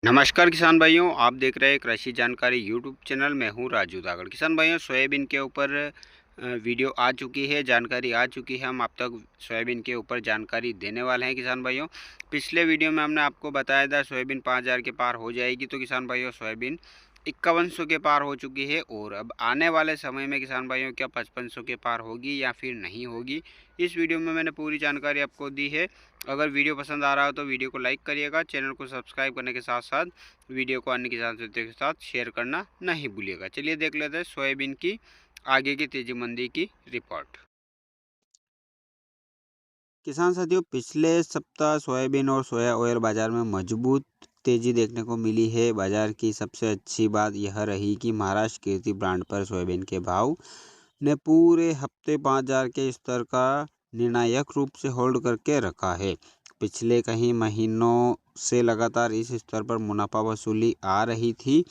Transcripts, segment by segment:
नमस्कार किसान भाइयों, आप देख रहे हैं कृषि जानकारी यूट्यूब चैनल। मैं हूं राजू दागड़। किसान भाइयों, सोयाबीन के ऊपर वीडियो आ चुकी है, जानकारी आ चुकी है। हम आप तक सोयाबीन के ऊपर जानकारी देने वाले हैं किसान भाइयों। पिछले वीडियो में हमने आपको बताया था सोयाबीन 5000 के पार हो जाएगी, तो किसान भाइयों सोयाबीन 5100 के पार हो चुकी है। और अब आने वाले समय में किसान भाइयों क्या 5500 के पार होगी या फिर नहीं होगी, इस वीडियो में मैंने पूरी जानकारी आपको दी है। अगर वीडियो पसंद आ रहा हो तो वीडियो को लाइक करिएगा, चैनल को सब्सक्राइब करने के साथ साथ वीडियो को अन्य किसान साथियों के साथ शेयर करना नहीं भूलिएगा। चलिए देख लेते हैं सोयाबीन की आगे की तेजी मंदी की रिपोर्ट। किसान साथियों, पिछले सप्ताह सोयाबीन और सोया ऑयल बाजार में मजबूत तेजी देखने को मिली है। बाजार की सबसे अच्छी बात यह रही कि महाराष्ट्र कीर्ति ब्रांड पर सोयाबीन के भाव ने पूरे हफ्ते 5000 के स्तर का निर्णायक रूप से होल्ड करके रखा है। पिछले कई महीनों से लगातार इस स्तर पर मुनाफा वसूली आ रही थी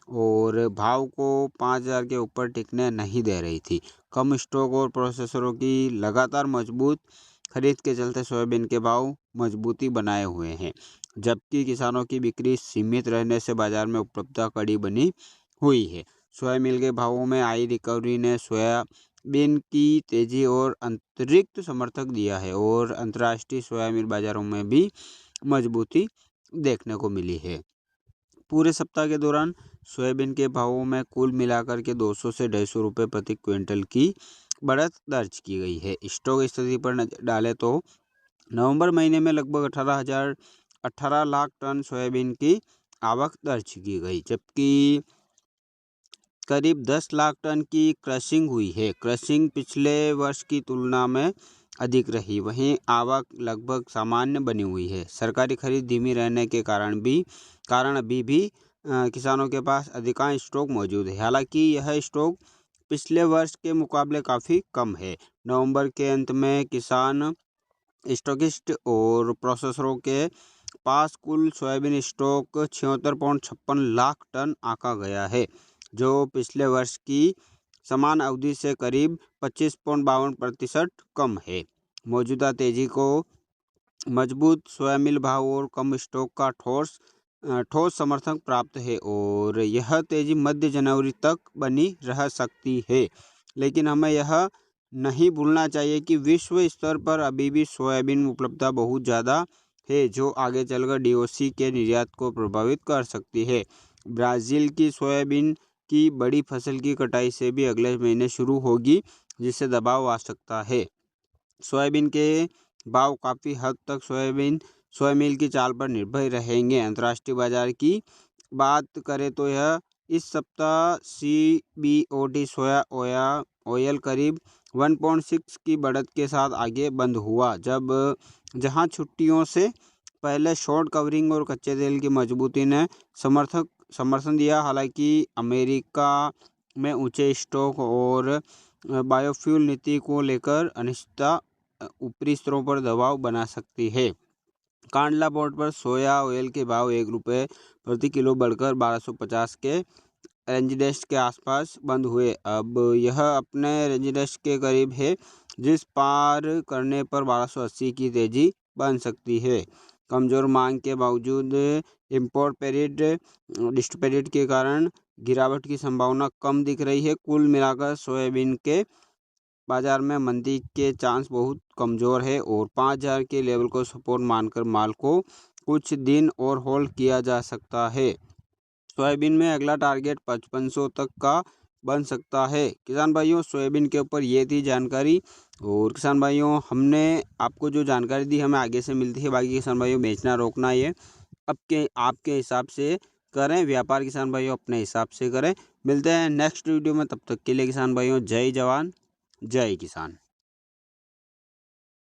और भाव को 5000 के ऊपर टिकने नहीं दे रही थी। कम स्टॉक और प्रोसेसरों की लगातार मजबूत खरीद के चलते सोयाबीन के भाव मजबूती बनाए हुए हैं, जबकि किसानों की बिक्री सीमित रहने से बाजार में उपलब्धता कड़ी बनी हुई है। सोया मिल के भावों में आई रिकवरी ने सोयाबीन की तेजी और अतिरिक्त समर्थक दिया है और अंतर्राष्ट्रीय सोया मिल बाजारों में भी मजबूती देखने को मिली है। पूरे सप्ताह के दौरान सोयाबीन के भावों में कुल मिलाकर के 200 से 250 रुपये प्रति क्विंटल की बढ़त दर्ज की गई है। स्टॉक स्थिति पर नजर डालें तो नवंबर महीने में लगभग 18 लाख टन सोयाबीन की आवक दर्ज की गई, जबकि करीब 10 लाख टन की क्रशिंग हुई है। क्रशिंग पिछले वर्ष की तुलना में अधिक रही, वहीं आवक लगभग सामान्य बनी हुई है। सरकारी खरीद धीमी रहने के कारण अभी भी किसानों के पास अधिकांश स्टॉक मौजूद है। हालांकि यह स्टॉक पिछले वर्ष के मुकाबले काफ़ी कम है। नवंबर के अंत में किसान स्टॉकिस्ट और प्रोसेसरों के पास कुल सोयाबीन स्टॉक 76.56 लाख टन आका गया है, जो पिछले वर्ष की समान अवधि से करीब 25.52% कम है। मौजूदा तेजी को मजबूत सोया मिल भाव और कम स्टॉक का ठोस समर्थन प्राप्त है और यह तेजी मध्य जनवरी तक बनी रह सकती है। लेकिन हमें यह नहीं भूलना चाहिए कि विश्व स्तर पर अभी भी सोयाबीन उपलब्धता बहुत ज़्यादा है, जो आगे चलकर डीओसी के निर्यात को प्रभावित कर सकती है। ब्राज़ील की सोयाबीन की बड़ी फसल की कटाई से भी अगले महीने शुरू होगी, जिससे दबाव आ सकता है। सोयाबीन के भाव काफ़ी हद तक सोया मिल की चाल पर निर्भर रहेंगे। अंतर्राष्ट्रीय बाजार की बात करें तो यह इस सप्ताह CBOT सोया ऑयल करीब 1.6 की बढ़त के साथ आगे बंद हुआ, जहां छुट्टियों से पहले शॉर्ट कवरिंग और कच्चे तेल की मजबूती ने समर्थन दिया। हालांकि अमेरिका में ऊंचे स्टॉक और बायोफ्यूल नीति को लेकर अनिश्चितता ऊपरी स्तरों पर दबाव बना सकती है। कांडला पोर्ट पर सोया ऑयल के भाव 1 रुपये प्रति किलो बढ़कर 1250 के रेंजडेस्ट के आसपास बंद हुए। अब यह अपने रेंजडेस्ट के करीब है, जिस पार करने पर 1280 की तेजी बन सकती है। कमज़ोर मांग के बावजूद इम्पोर्ट डिस्ट्रिब्यूटेड के कारण गिरावट की संभावना कम दिख रही है। कुल मिलाकर सोयाबीन के बाजार में मंदी के चांस बहुत कमज़ोर है और 5000 के लेवल को सपोर्ट मानकर माल को कुछ दिन और होल्ड किया जा सकता है। सोयाबीन में अगला टारगेट 5500 तक का बन सकता है। किसान भाइयों, सोयाबीन के ऊपर ये थी जानकारी। और किसान भाइयों, हमने आपको जो जानकारी दी हमें आगे से मिलती है। बाकी किसान भाइयों, बेचना रोकना ये आपके हिसाब से करें। व्यापार किसान भाइयों अपने हिसाब से करें। मिलते हैं नेक्स्ट वीडियो में, तब तक के लिए किसान भाइयों जय जवान जय किसान।